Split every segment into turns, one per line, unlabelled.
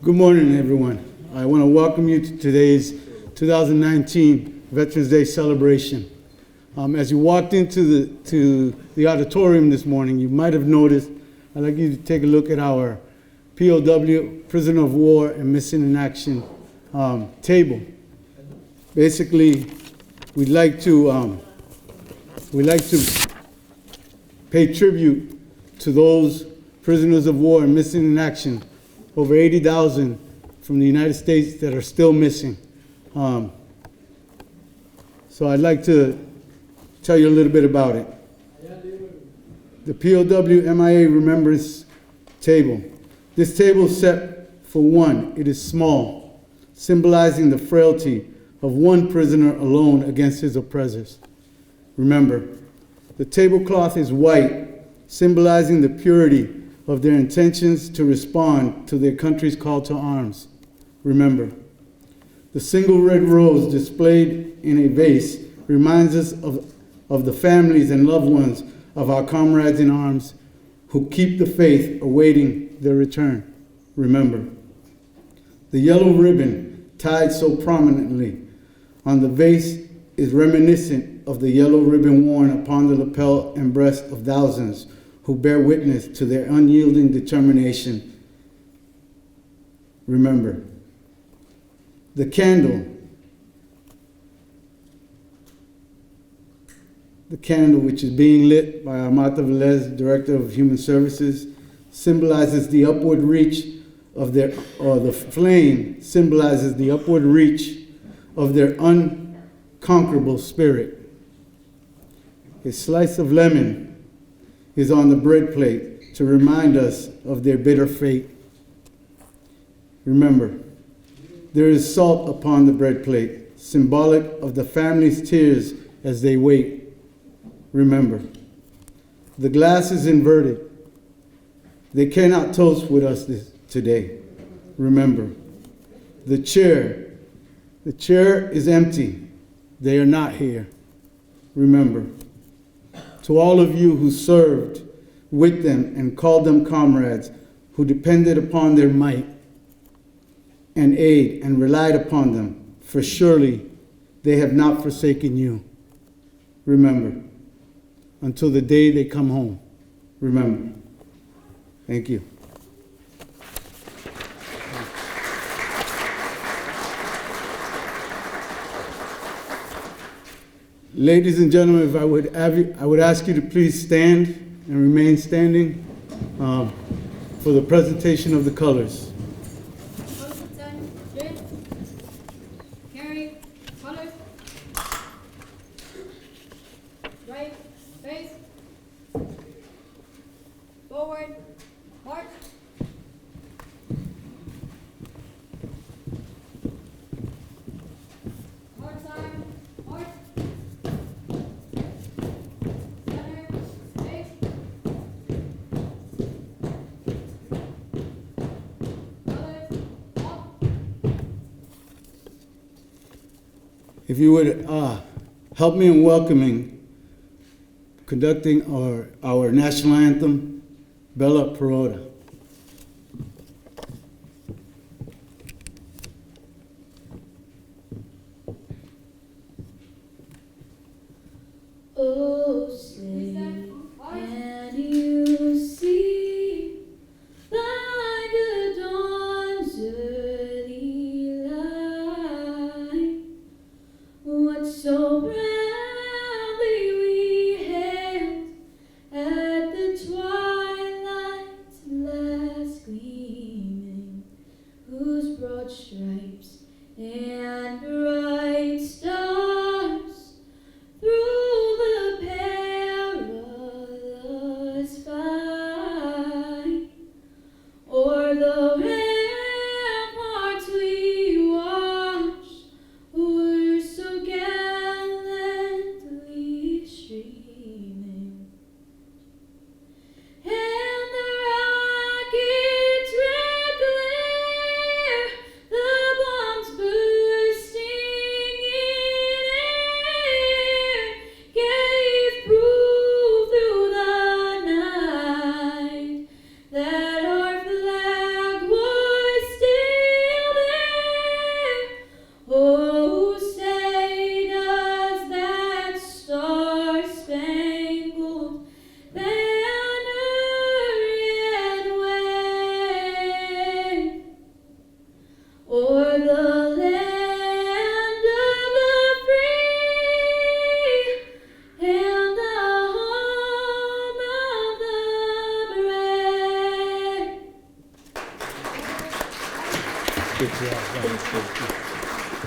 Good morning, everyone. I want to welcome you to today's 2019 Veterans Day celebration. As you walked into the auditorium this morning, you might have noticed, I'd like you to take a look at our POW, Prisoner of War and Missing in Action table. Basically, we'd like to pay tribute to those prisoners of war and missing in action, over 80,000 from the United States that are still missing. So I'd like to tell you a little bit about it. The POW MIA Remembrance Table. This table is set for one. It is small, symbolizing the frailty of one prisoner alone against his oppressors. Remember, the tablecloth is white, symbolizing the purity of their intentions to respond to their country's call to arms. Remember, the single red rose displayed in a vase reminds us of the families and loved ones of our comrades in arms who keep the faith awaiting their return. Remember, the yellow ribbon tied so prominently on the vase is reminiscent of the yellow ribbon worn upon the lapel and breast of thousands who bear witness to their unyielding determination. Remember, the candle which is being lit by Amata Velez, Director of Human Services, symbolizes the upward reach of the flame symbolizes the upward reach of their unconquerable spirit. A slice of lemon is on the bread plate to remind us of their bitter fate. Remember, there is salt upon the bread plate, symbolic of the family's tears as they wait. Remember, the glass is inverted. They cannot toast with us today. Remember, the chair is empty. They are not here. Remember, to all of you who served with them and called them comrades, who depended upon their might and aid and relied upon them, for surely they have not forsaken you. Remember, until the day they come home. Remember. Thank you. Ladies and gentlemen, if I would ask you to please stand and remain standing for the presentation of the colors.
Carry, colors. Right, face. Forward, march. March side, march.
If you would help me in conducting our national anthem, Bella Parota.
Oh, say, can you see by the dawn's early light what so proudly we hailed at the twilight's last gleaming, whose broad stripes and bright stars through the perilous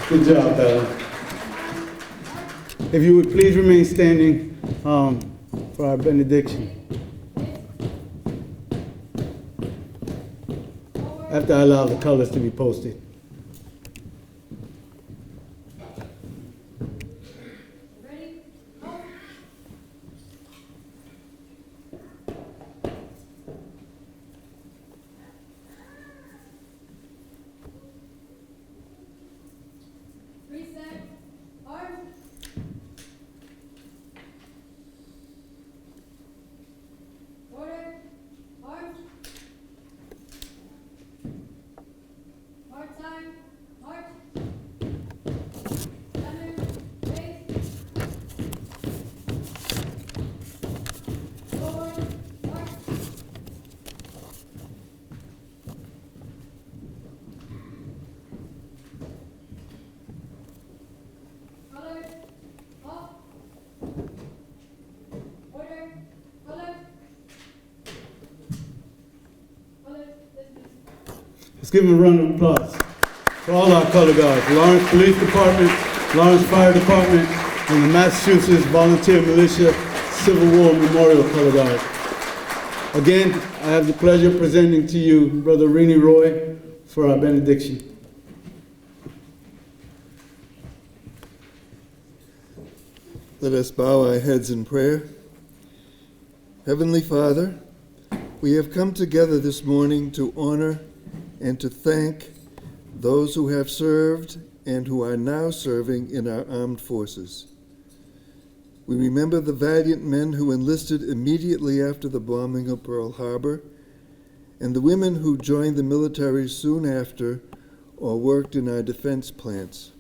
Good job, Bella. If you would please remain standing for our benediction. After I allow the colors to be posted.
Ready? Go. Reset. Arm. Order. Arm. Hard time. March. Center. Face. Forward. March. Color. Off. Order. Color. Color. Dismiss.
Let's give them a round of applause for all our color guards. Lawrence Police Department, Lawrence Fire Department, and the Massachusetts Volunteer Militia Civil War Memorial Color Guard. Again, I have the pleasure of presenting to you Brother Rini Roy for our benediction.
Let us bow our heads in prayer. Heavenly Father, we have come together this morning to honor and to thank those who have served and who are now serving in our armed forces. We remember the valiant men who enlisted immediately after the bombing of Pearl Harbor and the women who joined the military soon after or worked in our defense plants.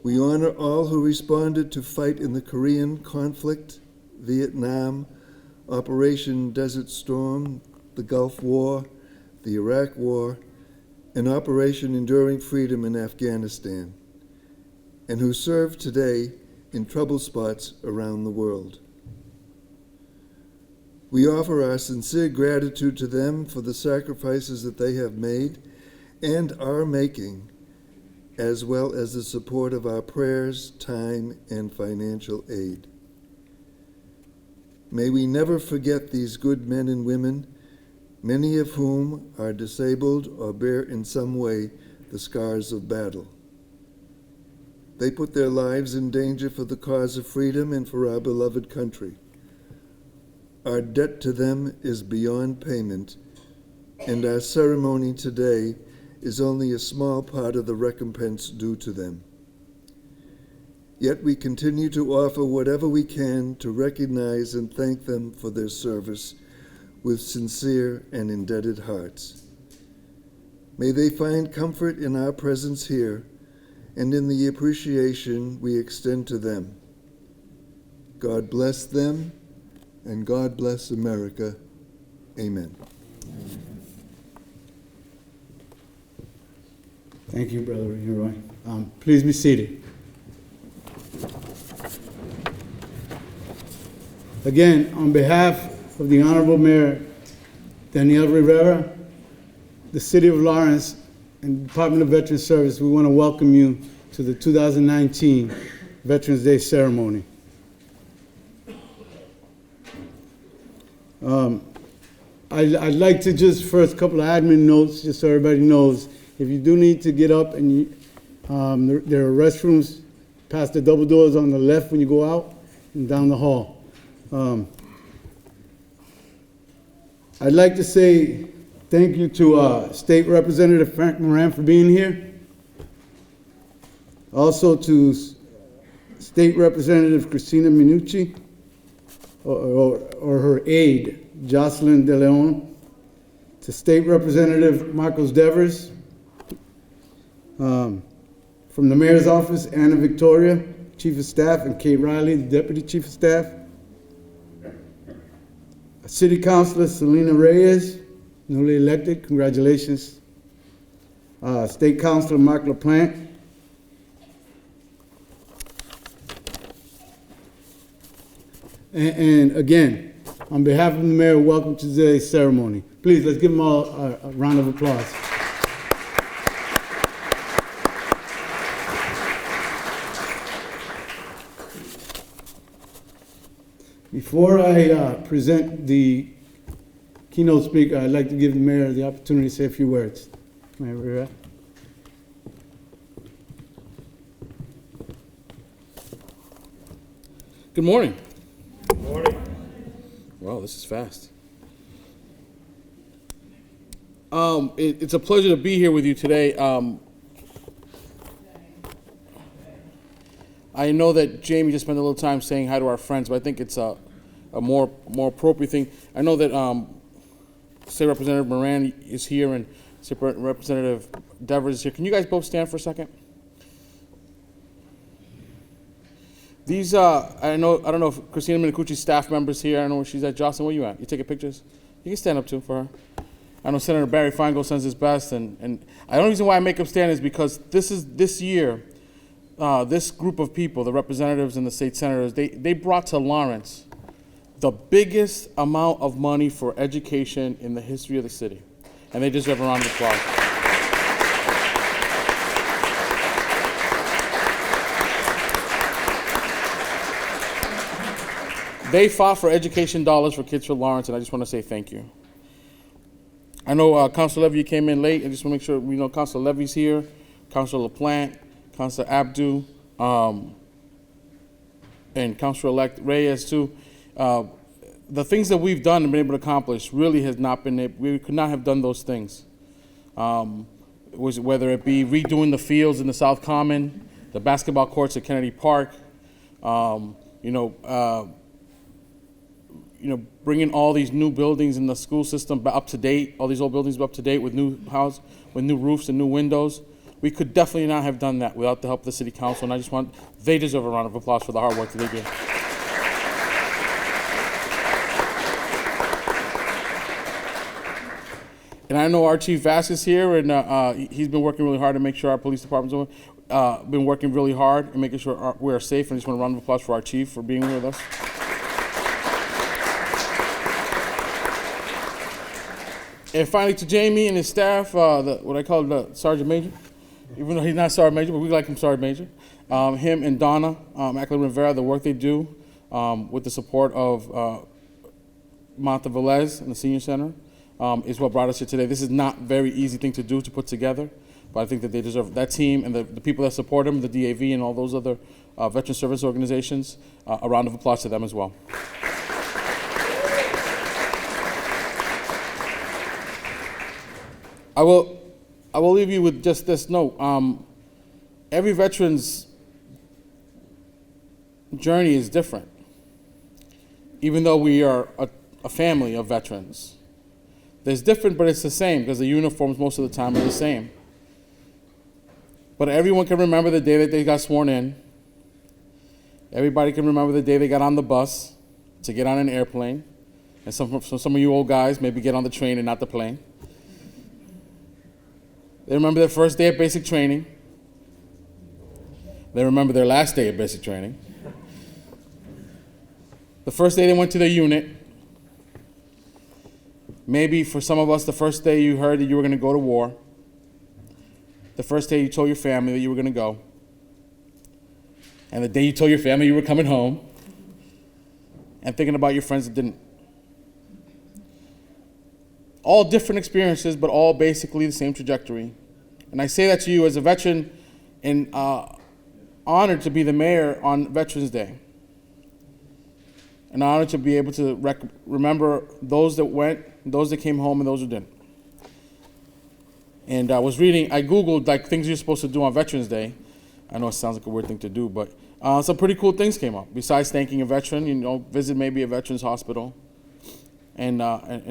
We honor all who responded to fight in the Korean conflict, Vietnam, Operation Desert Storm, the Gulf War, the Iraq War, and Operation Enduring Freedom in Afghanistan, and who serve today in trouble spots around the world. We offer our sincere gratitude to them for the sacrifices that they have made and are making, as well as the support of our prayers, time, and financial aid. May we never forget these good men and women, many of whom are disabled or bear in some way the scars of battle. They put their lives in danger for the cause of freedom and for our beloved country. Our debt to them is beyond payment, and our ceremony today is only a small part of the recompense due to them. Yet we continue to offer whatever we can to recognize and thank them for their service with sincere and indebted hearts. May they find comfort in our presence here and in the appreciation we extend to them. God bless them, and God bless America. Amen.
Thank you, Brother Roy. Please be seated. Again, on behalf of the Honorable Mayor Daniel Rivera, the City of Lawrence, and the Department of Veterans Service, we want to welcome you to the 2019 Veterans Day ceremony. I'd like to just first a couple of admin notes, just so everybody knows. If you do need to get up, and there are restrooms past the double doors on the left when you go out and down the hall. I'd like to say thank you to State Representative Frank Moran for being here. Also to State Representative Christina Minucci, or her aide, Jocelyn De Leon. To State Representative Marcos Devers. From the Mayor's Office, Anna Victoria, Chief of Staff, and Kate Riley, the Deputy Chief of Staff. City Councilor Selena Reyes, newly elected, congratulations. State Councilor Mark LaPlante. And again, on behalf of the Mayor, welcome to today's ceremony. Please, let's give them all a round of applause. Before I present the keynote speaker, I'd like to give the mayor the opportunity to say a few words. Mayor Rivera.
Good morning. Good morning. Wow, this is fast. It's a pleasure to be here with you today. I know that Jamie just spent a little time saying hi to our friends, but I think it's a more appropriate thing. I know that State Representative Moran is here and State Representative Devers is here. Can you guys both stand for a second? These, I don't know if Christina Minicucci's staff members here. I don't know where she's at. Jocelyn, where you at? You taking pictures? You can stand up too for her. I know Senator Barry Feingold sends his best, and the only reason why I make him stand is because this year, this group of people, the representatives and the state senators, they brought to Lawrence the biggest amount of money for education in the history of the city, and they deserve a round of applause. They fought for education dollars for kids for Lawrence, and I just want to say thank you. I know Councilor Levy came in late. I just want to make sure we know Councilor Levy's here, Councilor LaPlante, Councilor Abdu, and Councilor-elect Reyes too. The things that we've done and been able to accomplish really has not been, we could not have done those things. Whether it be redoing the fields in the South Common, the basketball courts at Kennedy Park, bringing all these new buildings in the school system up to date, all these old buildings up to date with new roofs and new windows. We could definitely not have done that without the help of the city council, and they deserve a round of applause for the hard work that they do. And I know our Chief Vasquez here, and he's been working really hard to make sure our police department's been working really hard and making sure we're safe, and I just want a round of applause for our chief for being here with us. And finally, to Jamie and his staff, what I call the Sergeant Major, even though he's not Sergeant Major, but we like him Sergeant Major. Him and Donna Macklin Rivera, the work they do with the support of Martha Velez and the Senior Center is what brought us here today. This is not a very easy thing to do, to put together, but I think that they deserve, that team and the people that support them, the DAV and all those other veteran service organizations, a round of applause to them as well. I will leave you with just this note. Every veteran's journey is different. Even though we are a family of veterans, there's different, but it's the same because the uniforms most of the time are the same. But everyone can remember the day that they got sworn in. Everybody can remember the day they got on the bus to get on an airplane. And some of you old guys maybe get on the train and not the plane. They remember their first day at basic training. They remember their last day at basic training. The first day they went to their unit. Maybe for some of us, the first day you heard that you were going to go to war. The first day you told your family that you were going to go. And the day you told your family you were coming home. And thinking about your friends that didn't. All different experiences, but all basically the same trajectory. And I say that to you as a veteran and honored to be the mayor on Veterans Day. And honored to be able to remember those that went, those that came home, and those who didn't. And I Googled like things you're supposed to do on Veterans Day. I know it sounds like a weird thing to do, but some pretty cool things came up. Besides thanking a veteran, visit maybe a veteran's hospital. And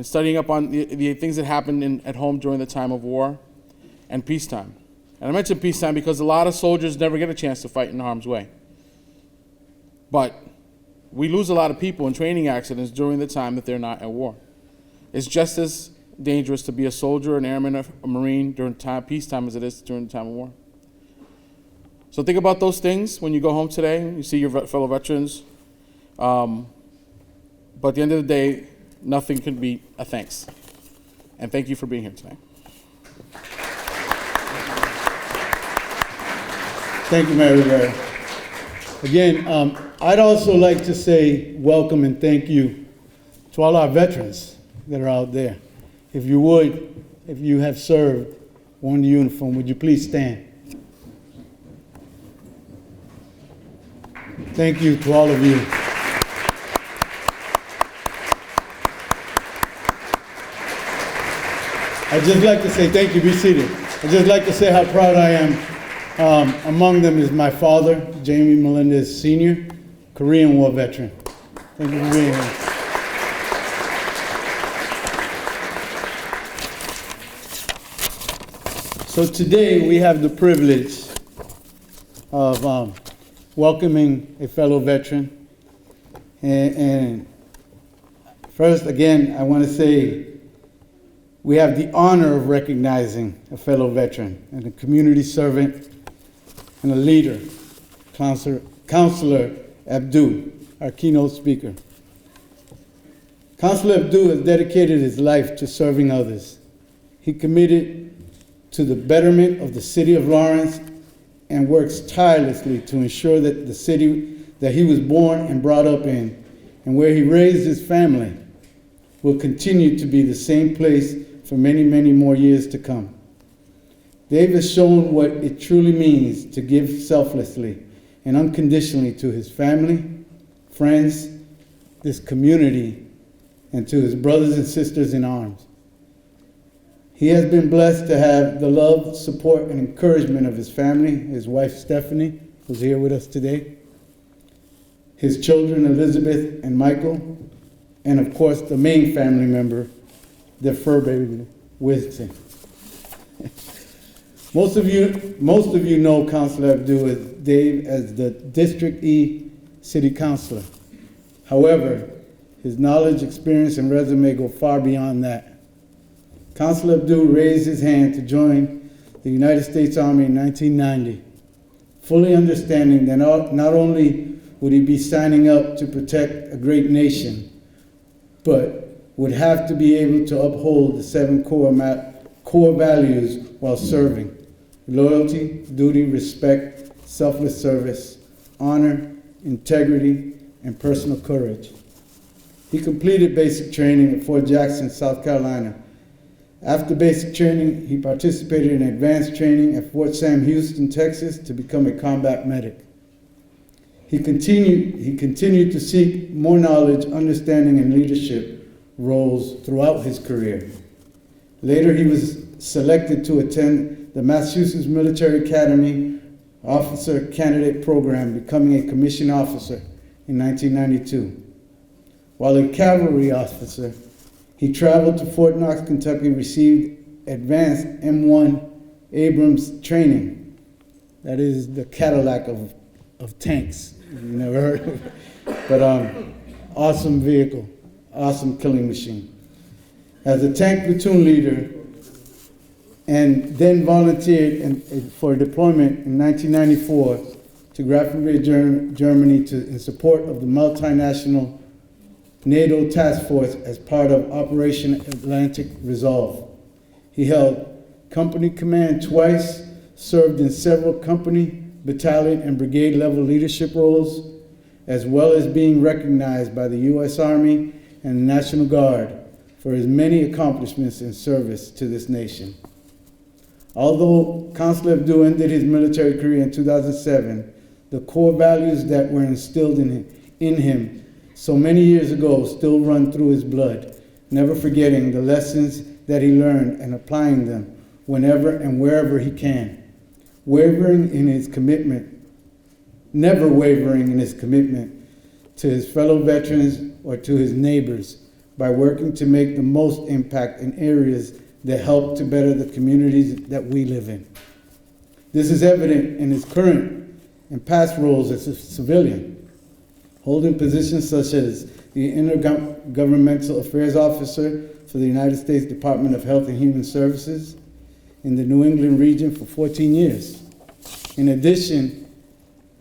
studying up on the things that happened at home during the time of war and peacetime. And I mentioned peacetime because a lot of soldiers never get a chance to fight in harm's way. But we lose a lot of people in training accidents during the time that they're not at war. It's just as dangerous to be a soldier, an airman, a Marine during peacetime as it is during the time of war. So think about those things when you go home today, you see your fellow veterans. But at the end of the day, nothing can beat a thanks. And thank you for being here today.
Thank you, Mayor Rivera. Again, I'd also like to say welcome and thank you to all our veterans that are out there. If you would, if you have served, worn the uniform, would you please stand? Thank you to all of you. I'd just like to say thank you. Be seated. I'd just like to say how proud I am. Among them is my father, Jamie Melendez Sr., Korean War veteran. Thank you for being here. So today we have the privilege of welcoming a fellow veteran. And first, again, I want to say we have the honor of recognizing a fellow veteran and a community servant and a leader, Counselor Abdu, our keynote speaker. Counselor Abdu has dedicated his life to serving others. He committed to the betterment of the city of Lawrence and works tirelessly to ensure that the city that he was born and brought up in and where he raised his family will continue to be the same place for many, many more years to come. Dave has shown what it truly means to give selflessly and unconditionally to his family, friends, this community, and to his brothers and sisters in arms. He has been blessed to have the love, support, and encouragement of his family, his wife Stephanie, who's here with us today, his children Elizabeth and Michael, and of course the main family member, their fur baby, Winston. Most of you know Counselor Abdu as Dave as the District E City Councilor. However, his knowledge, experience, and resume go far beyond that. Counselor Abdu raised his hand to join the United States Army in 1990, fully understanding that not only would he be signing up to protect a great nation, but would have to be able to uphold the 7 core values while serving: loyalty, duty, respect, selfless service, honor, integrity, and personal courage. He completed basic training at Fort Jackson, South Carolina. After basic training, he participated in advanced training at Fort Sam Houston, Texas, to become a combat medic. He continued to seek more knowledge, understanding, and leadership roles throughout his career. Later, he was selected to attend the Massachusetts Military Academy Officer Candidate Program, becoming a commissioned officer in 1992. While a cavalry officer, he traveled to Fort Knox, Kentucky, received advanced M1 Abrams training. That is the Cadillac of tanks. You never heard of it. But awesome vehicle, awesome killing machine. As a tank platoon leader, and then volunteered for deployment in 1994 to Grafenberg, Germany in support of the multinational NATO task force as part of Operation Atlantic Resolve. He held company command twice, served in several company, battalion, and brigade level leadership roles, as well as being recognized by the U.S. Army and the National Guard for his many accomplishments in service to this nation. Although Counselor Abdu ended his military career in 2007, the core values that were instilled in him so many years ago still run through his blood, never forgetting the lessons that he learned and applying them whenever and wherever he can. Never wavering in his commitment to his fellow veterans or to his neighbors by working to make the most impact in areas that help to better the communities that we live in. This is evident in his current and past roles as a civilian, holding positions such as the Intergovernmental Affairs Officer for the United States Department of Health and Human Services in the New England region for 14 years. In addition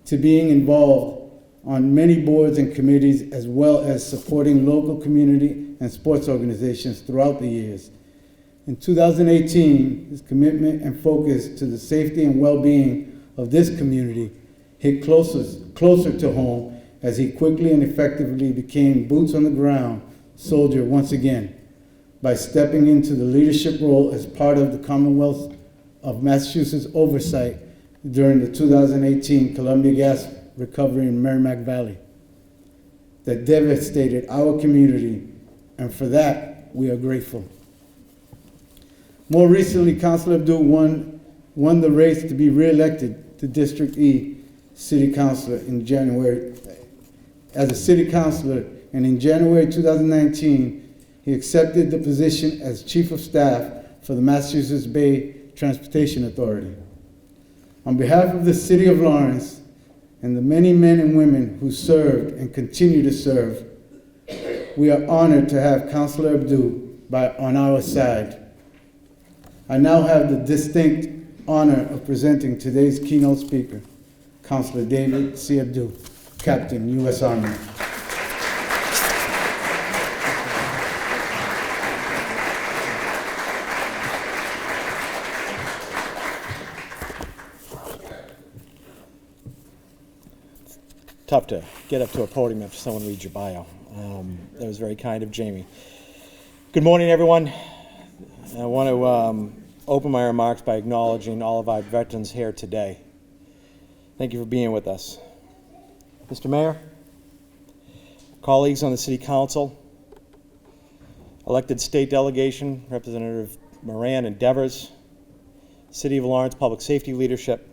to being involved on many boards and committees, as well as supporting local community and sports organizations throughout the years. In 2018, his commitment and focus to the safety and well-being of this community hit closer to home as he quickly and effectively became boots on the ground soldier once again by stepping into the leadership role as part of the Commonwealth of Massachusetts oversight during the 2018 Columbia gas recovery in Merrimack Valley that devastated our community, and for that, we are grateful. More recently, Councilor Abdul won the race to be re-elected to District E City Councilor in January. As a City Councilor, and in January 2019, he accepted the position as Chief of Staff for the Massachusetts Bay Transportation Authority. On behalf of the City of Lawrence and the many men and women who served and continue to serve, we are honored to have Councilor Abdul on our side. I now have the distinct honor of presenting today's keynote speaker, Councilor David C. Abdul, Captain, U.S. Army.
Tough to get up to a podium after someone reads your bio. That was very kind of Jamie. Good morning, everyone. I want to open my remarks by acknowledging all of our veterans here today. Thank you for being with us. Mr. Mayor, colleagues on the City Council, elected state delegation, Representative Moran and Devers, City of Lawrence Public Safety leadership,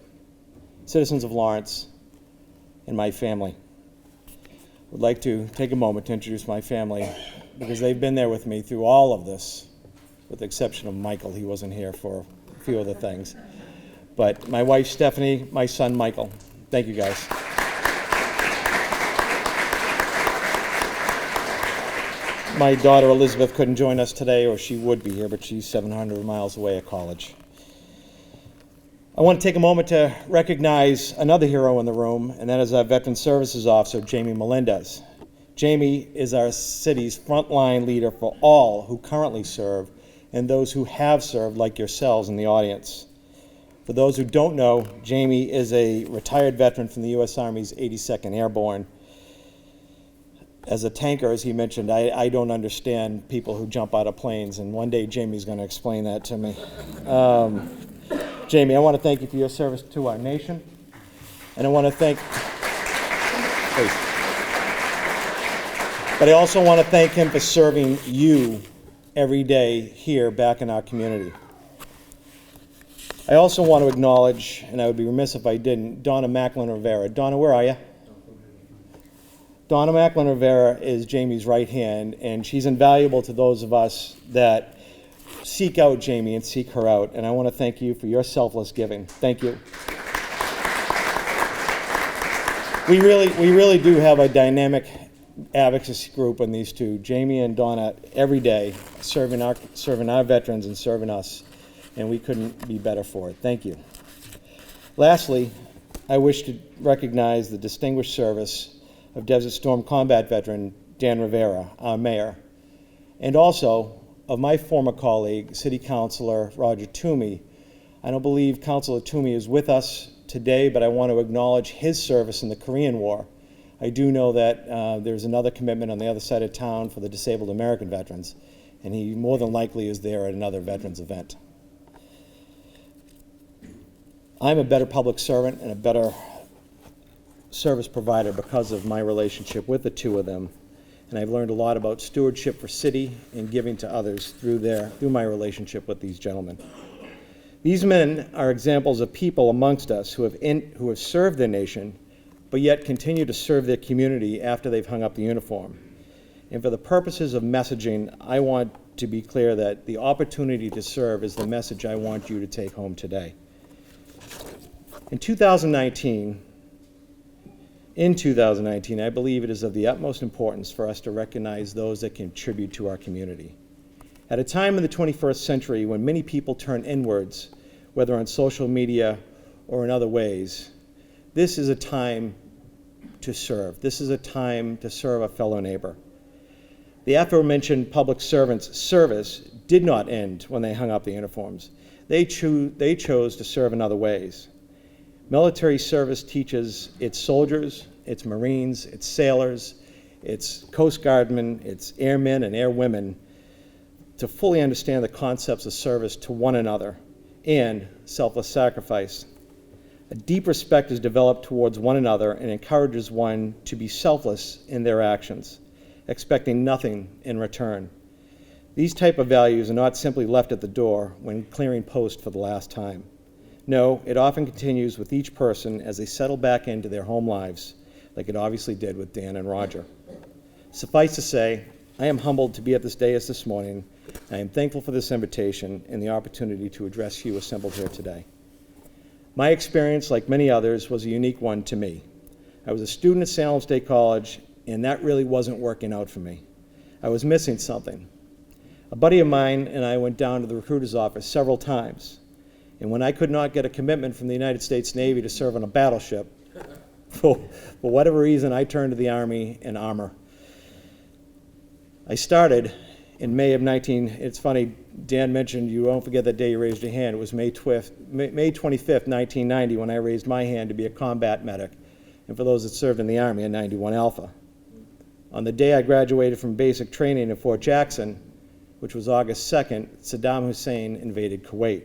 citizens of Lawrence, and my family. I would like to take a moment to introduce my family because they've been there with me through all of this, with the exception of Michael. He wasn't here for a few other things. But my wife, Stephanie, my son, Michael. Thank you, guys. My daughter, Elizabeth, couldn't join us today, or she would be here, but she's 700 miles away at college. I want to take a moment to recognize another hero in the room, and that is our Veteran Services Officer, Jamie Melendez. Jamie is our city's frontline leader for all who currently serve and those who have served, like yourselves in the audience. For those who don't know, Jamie is a retired veteran from the U.S. Army's 82nd Airborne. As a tanker, as he mentioned, I don't understand people who jump out of planes, and one day Jamie's going to explain that to me. Jamie, I want to thank you for your service to our nation, and I want to thank, but I also want to thank him for serving you every day here back in our community. I also want to acknowledge, and I would be remiss if I didn't, Donna Macklin Rivera. Donna, where are you? Donna Macklin Rivera is Jamie's right hand, and she's invaluable to those of us that seek out Jamie and seek her out, and I want to thank you for your selfless giving. Thank you. We really do have a dynamic advocacy group in these two, Jamie and Donna, every day serving our veterans and serving us, and we couldn't be better for it. Thank you. Lastly, I wish to recognize the distinguished service of Desert Storm combat veteran Dan Rivera, our mayor, and also of my former colleague, City Councilor Roger Toomey. I don't believe Councilor Toomey is with us today, but I want to acknowledge his service in the Korean War. I do know that there's another commitment on the other side of town for the disabled American veterans, and he more than likely is there at another veterans event. I'm a better public servant and a better service provider because of my relationship with the two of them. And I've learned a lot about stewardship for city and giving to others through my relationship with these gentlemen. These men are examples of people amongst us who have served their nation, but yet continue to serve their community after they've hung up the uniform. And for the purposes of messaging, I want to be clear that the opportunity to serve is the message I want you to take home today. In 2019, I believe it is of the utmost importance for us to recognize those that contribute to our community. At a time in the 21st century when many people turn inwards, whether on social media or in other ways, this is a time to serve. This is a time to serve a fellow neighbor. The aforementioned public servants' service did not end when they hung up the uniforms. They chose to serve in other ways. Military service teaches its soldiers, its Marines, its sailors, its Coast Guardmen, its airmen and airwomen to fully understand the concepts of service to one another and selfless sacrifice. A deep respect is developed towards one another and encourages one to be selfless in their actions, expecting nothing in return. These type of values are not simply left at the door when clearing post for the last time. No, it often continues with each person as they settle back into their home lives, like it obviously did with Dan and Roger. Suffice to say, I am humbled to be at this dais this morning. I am thankful for this invitation and the opportunity to address you assembled here today. My experience, like many others, was a unique one to me. I was a student at Salem State College, and that really wasn't working out for me. I was missing something. A buddy of mine and I went down to the recruiter's office several times, and when I could not get a commitment from the United States Navy to serve on a battleship, for whatever reason, I turned to the Army and armor. I started in May of it's funny, Dan mentioned, you won't forget that day you raised your hand. It was May 25th, 1990, when I raised my hand to be a combat medic, and for those that served in the Army, a 91 Alpha. On the day I graduated from basic training in Fort Jackson, which was August 2nd, Saddam Hussein invaded Kuwait.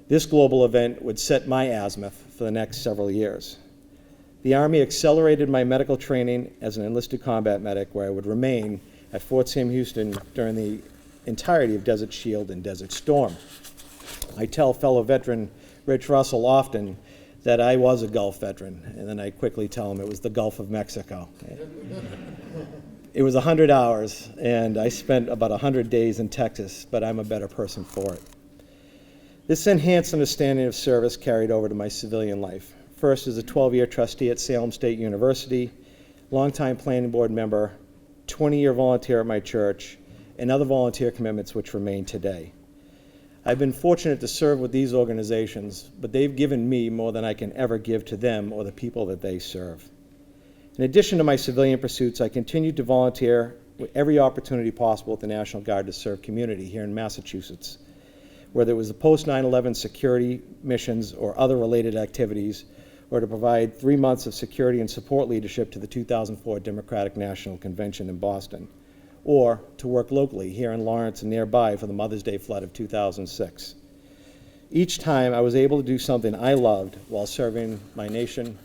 This global event would set my azimuth for the next several years. The Army accelerated my medical training as an enlisted combat medic, where I would remain at Fort Sam Houston during the entirety of Desert Shield and Desert Storm. I tell fellow veteran Rich Russell often that I was a Gulf veteran, and then I quickly tell him it was the Gulf of Mexico. It was 100 hours, and I spent about 100 days in Texas, but I'm a better person for it. This enhanced understanding of service carried over to my civilian life. First as a 12-year trustee at Salem State University, longtime planning board member, 20-year volunteer at my church, and other volunteer commitments which remain today. I've been fortunate to serve with these organizations, but they've given me more than I can ever give to them or the people that they serve. In addition to my civilian pursuits, I continue to volunteer with every opportunity possible at the National Guard to serve community here in Massachusetts, whether it was the post-9/11 security missions or other related activities, or to provide 3 months of security and support leadership to the 2004 Democratic National Convention in Boston, or to work locally here in Lawrence and nearby for the Mother's Day flood of 2006. Each time I was able to do something I loved while serving my nation,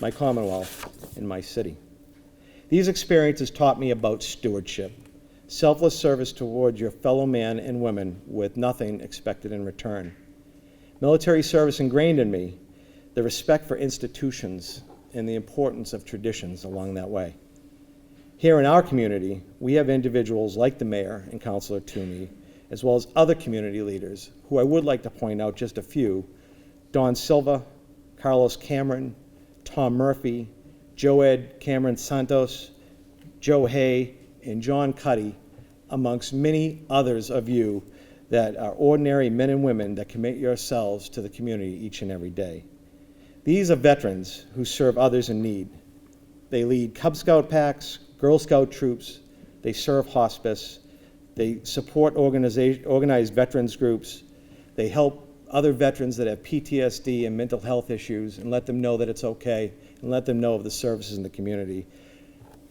my Commonwealth, and my city. These experiences taught me about stewardship, selfless service toward your fellow man and women with nothing expected in return. Military service ingrained in me the respect for institutions and the importance of traditions along that way. Here in our community, we have individuals like the mayor and Councilor Toomey, as well as other community leaders, who I would like to point out just a few: Don Silva, Carlos Cameron, Tom Murphy, Joed Cameron Santos, Joe Hay, and John Cuddy, amongst many others of you that are ordinary men and women that commit yourselves to the community each and every day. These are veterans who serve others in need. They lead Cub Scout packs, Girl Scout troops, they serve hospice, they support organized veterans groups, they help other veterans that have PTSD and mental health issues and let them know that it's okay, and let them know of the services in the community.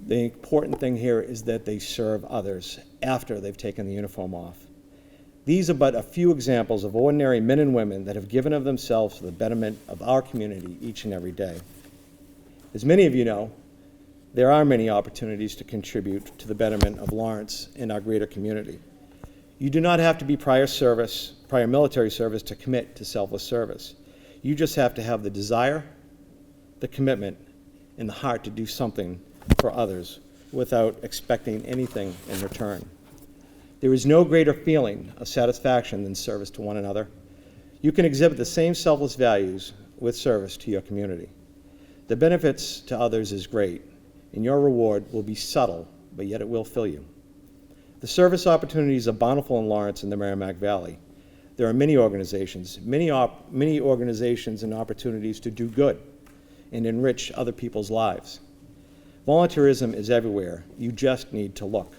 The important thing here is that they serve others after they've taken the uniform off. These are but a few examples of ordinary men and women that have given of themselves for the betterment of our community each and every day. As many of you know, there are many opportunities to contribute to the betterment of Lawrence and our greater community. You do not have to be prior military service to commit to selfless service. You just have to have the desire, the commitment, and the heart to do something for others without expecting anything in return. There is no greater feeling of satisfaction than service to one another. You can exhibit the same selfless values with service to your community. The benefits to others is great, and your reward will be subtle, but yet it will fill you. The service opportunities are bountiful in Lawrence and the Merrimack Valley. There are many organizations and opportunities to do good and enrich other people's lives. Volunteerism is everywhere. You just need to look.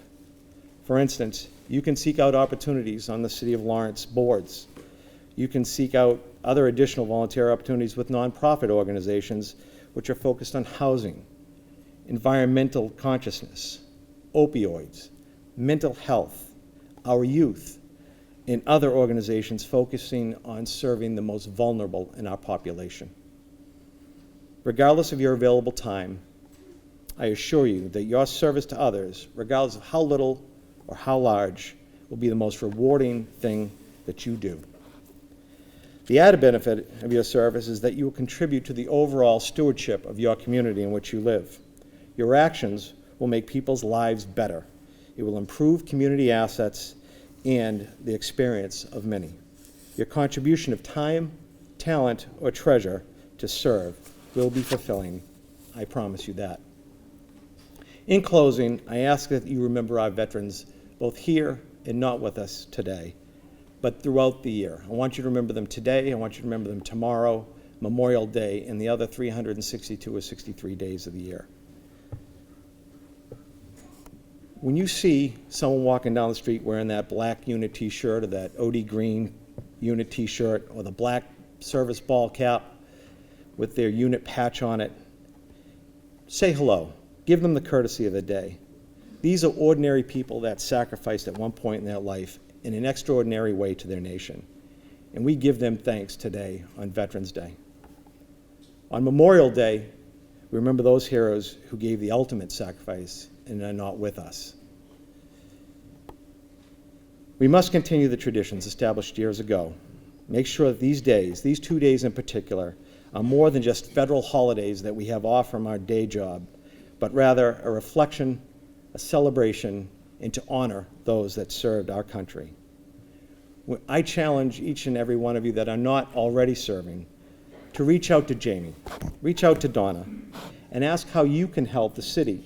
For instance, you can seek out opportunities on the City of Lawrence boards. You can seek out other additional volunteer opportunities with nonprofit organizations which are focused on housing, environmental consciousness, opioids, mental health, our youth, and other organizations focusing on serving the most vulnerable in our population. Regardless of your available time, I assure you that your service to others, regardless of how little or how large, will be the most rewarding thing that you do. The added benefit of your service is that you will contribute to the overall stewardship of your community in which you live. Your actions will make people's lives better. It will improve community assets and the experience of many. Your contribution of time, talent, or treasure to serve will be fulfilling. I promise you that. In closing, I ask that you remember our veterans, both here and not with us today, but throughout the year. I want you to remember them today. I want you to remember them tomorrow, Memorial Day, and the other 362 or 63 days of the year. When you see someone walking down the street wearing that black unit t-shirt or that OD green unit t-shirt or the black service ball cap with their unit patch on it, say hello. Give them the courtesy of the day. These are ordinary people that sacrificed at one point in their life in an extraordinary way to their nation. And we give them thanks today on Veterans Day. On Memorial Day, we remember those heroes who gave the ultimate sacrifice and are not with us. We must continue the traditions established years ago. Make sure that these days, these 2 days in particular, are more than just federal holidays that we have off from our day job, but rather a reflection, a celebration, and to honor those that served our country. I challenge each and every one of you that are not already serving to reach out to Jamie, reach out to Donna, and ask how you can help the city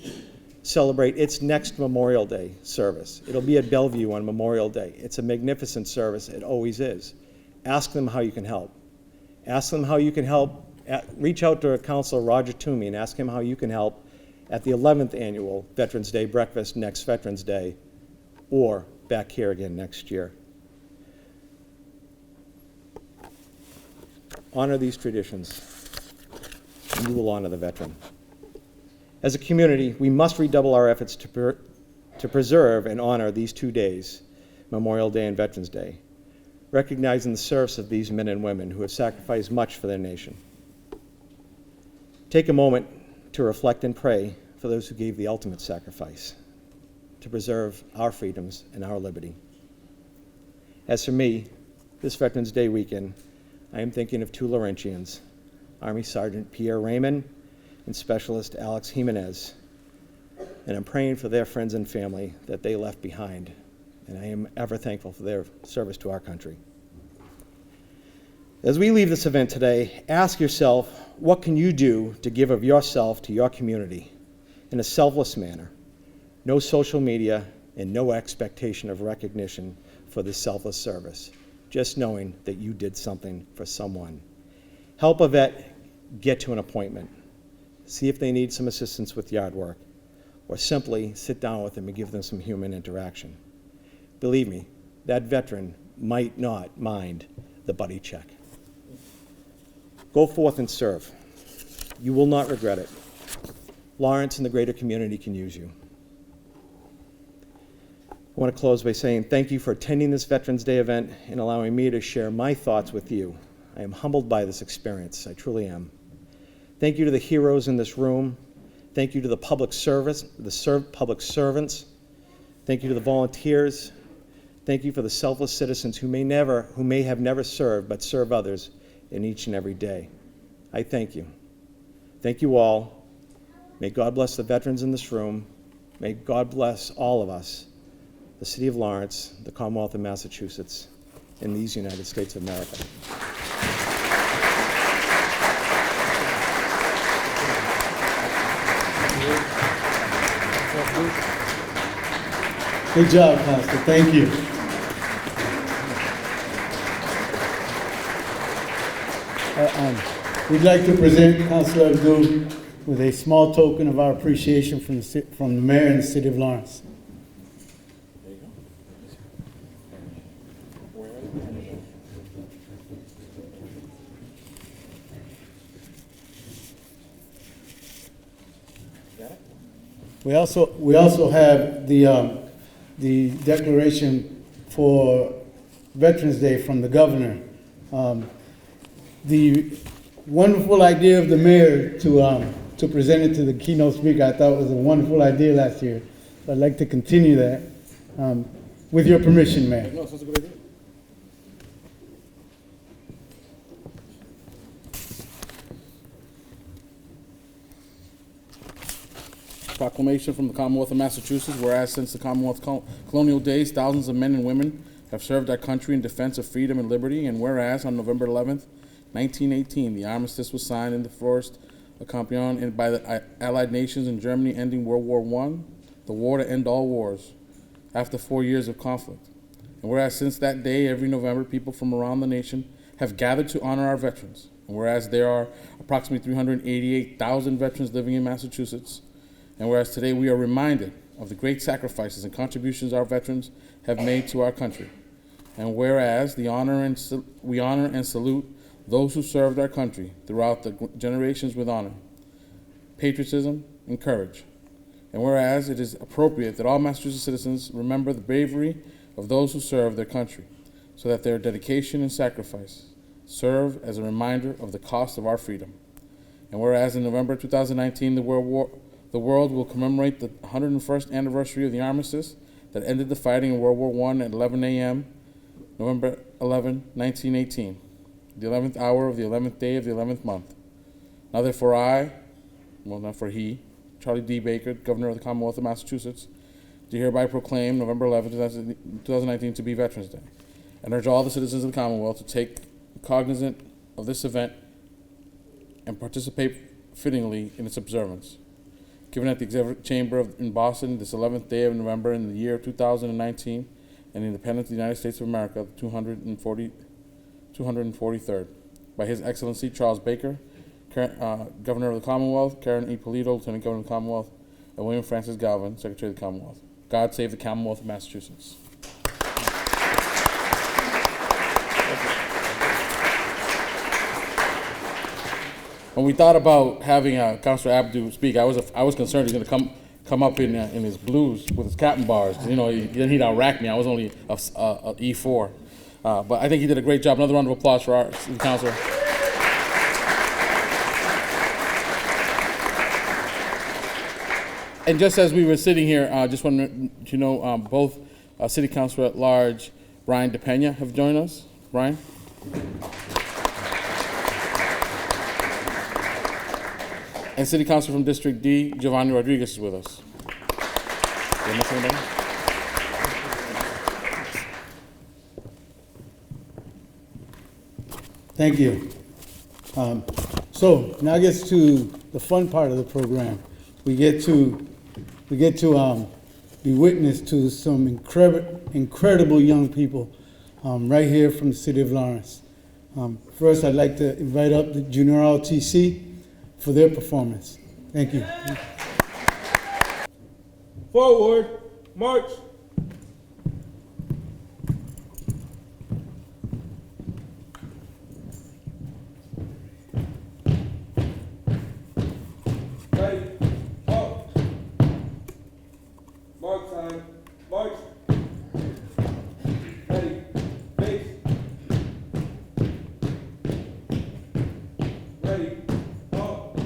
celebrate its next Memorial Day service. It'll be at Bellevue on Memorial Day. It's a magnificent service, it always is. Ask them how you can help. Ask them how you can help. Reach out to Councilor Roger Toomey and ask him how you can help at the 11th annual Veterans Day breakfast next Veterans Day, or back here again next year. Honor these traditions, and you will honor the veteran. As a community, we must redouble our efforts to preserve and honor these 2 days, Memorial Day and Veterans Day, recognizing the service of these men and women who have sacrificed much for their nation. Take a moment to reflect and pray for those who gave the ultimate sacrifice to preserve our freedoms and our liberty. As for me, this Veterans Day weekend, I am thinking of 2 Laurentians, Army Sergeant Pierre Raymond and Specialist Alex Jimenez, and I'm praying for their friends and family that they left behind, and I am ever thankful for their service to our country. As we leave this event today, ask yourself, what can you do to give of yourself to your community in a selfless manner? No social media and no expectation of recognition for this selfless service, just knowing that you did something for someone. Help a vet get to an appointment. See if they need some assistance with yard work, or simply sit down with them and give them some human interaction. Believe me, that veteran might not mind the buddy check. Go forth and serve. You will not regret it. Lawrence and the greater community can use you. I want to close by saying thank you for attending this Veterans Day event and allowing me to share my thoughts with you. I am humbled by this experience. I truly am. Thank you to the heroes in this room. Thank you to the public service, public servants. Thank you to the volunteers. Thank you for the selfless citizens who may have never served but serve others in each and every day. I thank you. Thank you all. May God bless the veterans in this room. May God bless all of us, the City of Lawrence, the Commonwealth of Massachusetts, and these United States of America.
Good job, Pastor. Thank you. We'd like to present Councilor Abdul with a small token of our appreciation from the mayor and the City of Lawrence. We also have the declaration for Veterans Day from the governor. The wonderful idea of the mayor to present it to the keynote speaker, I thought was a wonderful idea last year. So I'd like to continue that with your permission, Mayor.
No, that's a good idea. Proclamation from the Commonwealth of Massachusetts, whereas since the Commonwealth colonial days, thousands of men and women have served our country in defense of freedom and liberty, and whereas on November 11th, 1918, the armistice was signed in the forest of Compiègne by the Allied nations in Germany, ending World War I, the war to end all wars, after 4 years of conflict. And whereas since that day, every November, people from around the nation have gathered to honor our veterans, and whereas there are approximately 388,000 veterans living in Massachusetts, and whereas today we are reminded of the great sacrifices and contributions our veterans have made to our country, and whereas we honor and salute those who served our country throughout the generations with honor, patriotism, and courage, and whereas it is appropriate that all Massachusetts citizens remember the bravery of those who served their country, so that their dedication and sacrifice serve as a reminder of the cost of our freedom. And whereas in November 2019, the world will commemorate the 101st anniversary of the armistice that ended the fighting in World War I at 11 a.m., November 11, 1918, the 11th hour of the 11th day of the 11th month. Now therefore not for he, Charlie D. Baker, Governor of the Commonwealth of Massachusetts, do hereby proclaim November 11, 2019 to be Veterans Day, and urge all the citizens of the Commonwealth to take cognizant of this event and participate fittingly in its observance. Given at the Executive Chamber in Boston this 11th day of November in the year 2019, and the independence of the United States of America, the 243rd, by His Excellency Charles Baker, Governor of the Commonwealth, Karen E. Polito, Lieutenant Governor of the Commonwealth, and William Francis Galvin, Secretary of the Commonwealth. God save the Commonwealth of Massachusetts. When we thought about having Councilor Abdu speak, I was concerned he's going to come up in his blues with his cap and bars. You know, then he'd out-rack me. I was only a E4. But I think he did a great job. Another round of applause for our city councilor. And just as we were sitting here, I just wanted to know both City Councilor at Large Brian DePena have joined us. Brian? And City Councilor from District D, Giovanni Rodriguez, is with us. Did I miss anybody?
Thank you. So now it gets to the fun part of the program. We get to be witness to some incredible young people right here from the city of Lawrence. First, I'd like to invite up the Junior ROTC for their performance. Thank you.
Forward, march. Ready, up. Mark time, march. Ready, base. Ready, up.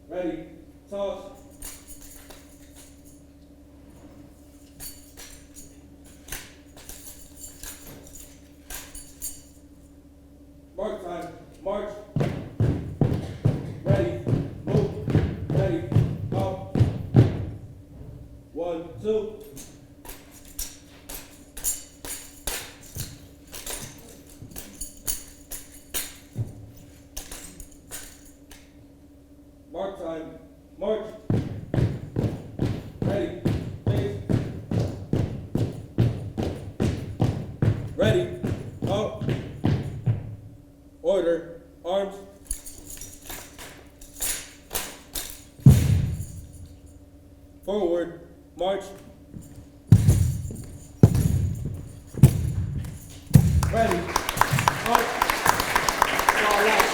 Ready, toss. Mark time, march. Ready, move, ready, up. 1, 2. Mark time, march. Ready, base. Ready, up. Order, arms. Forward, march. Ready, up. Fall out.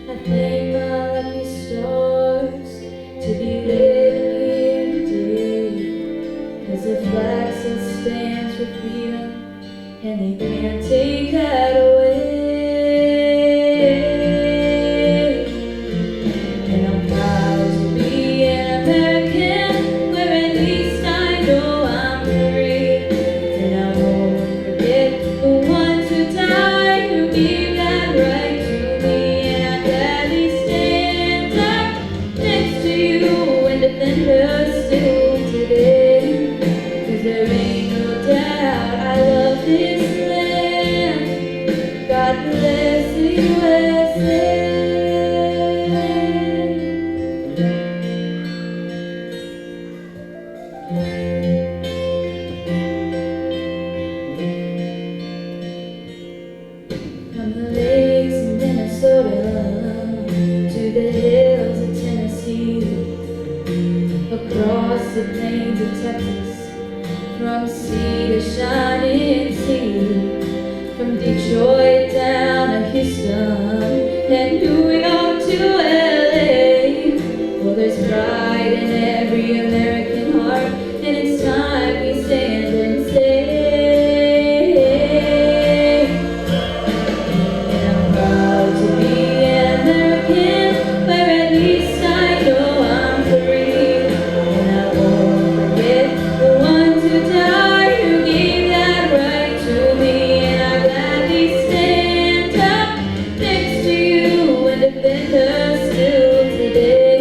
I thank my lucky stars to be living here today. 'Cause the flag still stands for freedom, and they can't take that away. And I'm proud to be an American, where at least I know I'm free. And I won't forget the ones who died, who gave that right to me. And I gladly stand up next to you and defend her still today. 'Cause there ain't no doubt I love this land. God bless the USA. From the lakes in Minnesota to the hills of Tennessee, across the plains of Texas, from sea to shining sea, from Detroit down to Houston and New York to LA. Well, there's pride in every American heart, and it's time we stand and say, and I'm proud to be an American, where at least I know I'm free. And I won't forget the ones who died, who gave that right to me. And I gladly stand up next to you and defend her still today.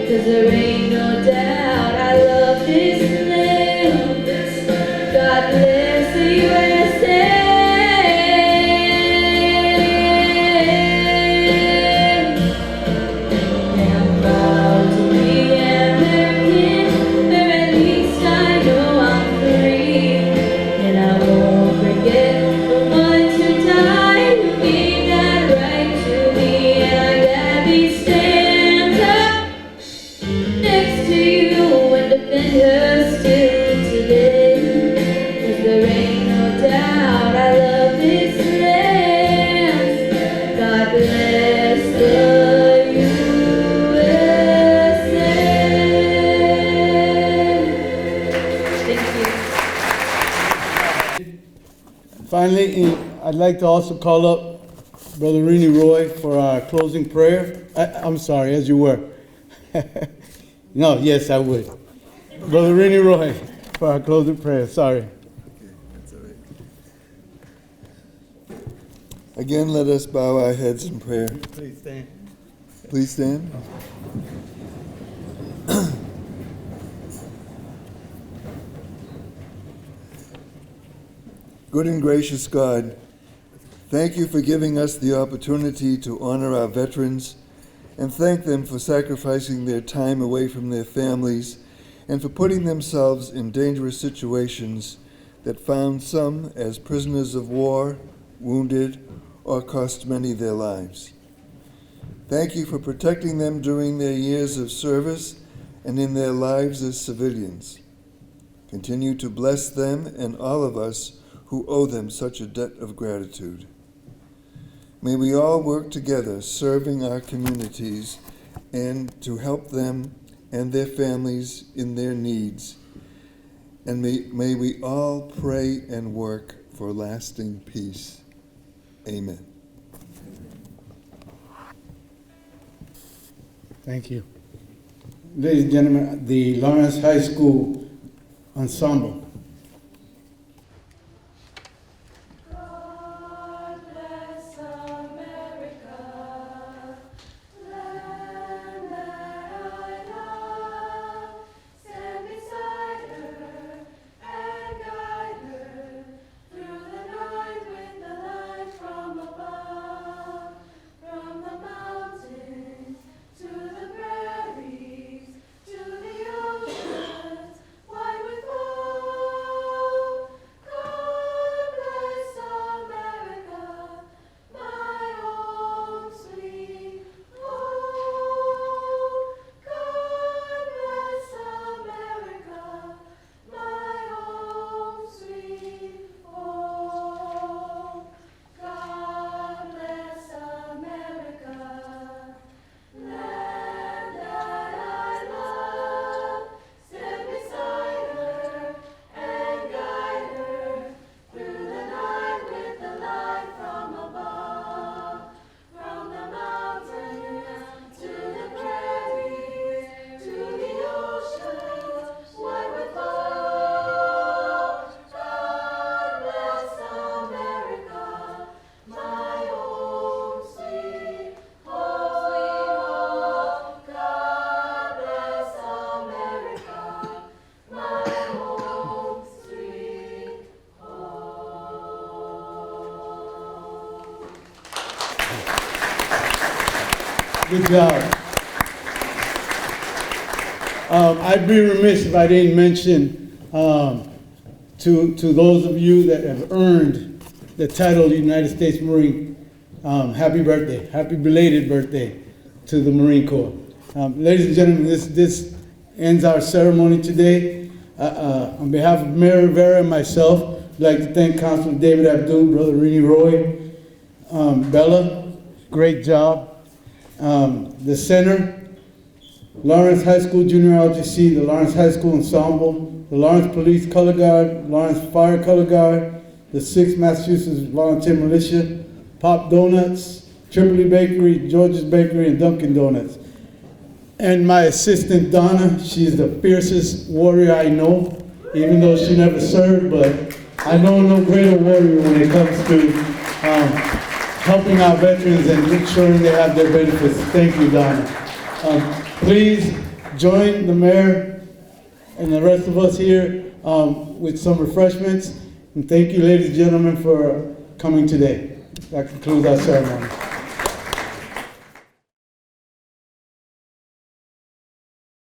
'Cause there ain't no doubt I love this land. God bless the USA. And I'm proud to be an American, where at least I know I'm free. And I won't forget the ones who died, who gave that right to me. And I gladly stand up next to you and defend her still today. 'Cause there ain't no doubt I love this land. God bless the USA. Thank you.
Finally, I'd like to also call up Brother Rini Roy for our closing prayer. I'm sorry, as you were. No, yes, I would. Brother Rini Roy for our closing prayer. Sorry.
That's all right. Again, let us bow our heads in prayer.
Please stand.
Please stand. Good and gracious God, thank you for giving us the opportunity to honor our veterans and thank them for sacrificing their time away from their families and for putting themselves in dangerous situations that found some as prisoners of war, wounded, or cost many their lives. Thank you for protecting them during their years of service and in their lives as civilians. Continue to bless them and all of us who owe them such a debt of gratitude. May we all work together serving our communities and to help them and their families in their needs. And may we all pray and work for lasting peace. Amen.
Thank you. Ladies and gentlemen, the Lawrence High School Ensemble.
God bless America, land that I love. Stand beside her and guide her through the night with the light from above. From the mountains to the prairies to the oceans, wide with
Good job. I'd be remiss if I didn't mention to those of you that have earned the title of United States Marine, happy birthday, happy belated birthday to the Marine Corps. Ladies and gentlemen, this ends our ceremony today. On behalf of Mayor Rivera and myself, I'd like to thank Councilor David Abdul, Brother Rini Roy, Bella, great job. The center, Lawrence High School Junior LGC, the Lawrence High School Ensemble, the Lawrence Police Color Guard, Lawrence Fire Color Guard, the 6th Massachusetts Volunteer Militia, Pop Donuts, Tripoli Bakery, George's Bakery, and Dunkin' Donuts. And my assistant, Donna, she's the fiercest warrior I know, even though she never served, but I know no greater warrior when it comes to helping our veterans and ensuring they have their benefits. Thank you, Donna. Please join the mayor and the rest of us here with some refreshments. And thank you, ladies and gentlemen, for coming today. That concludes our ceremony.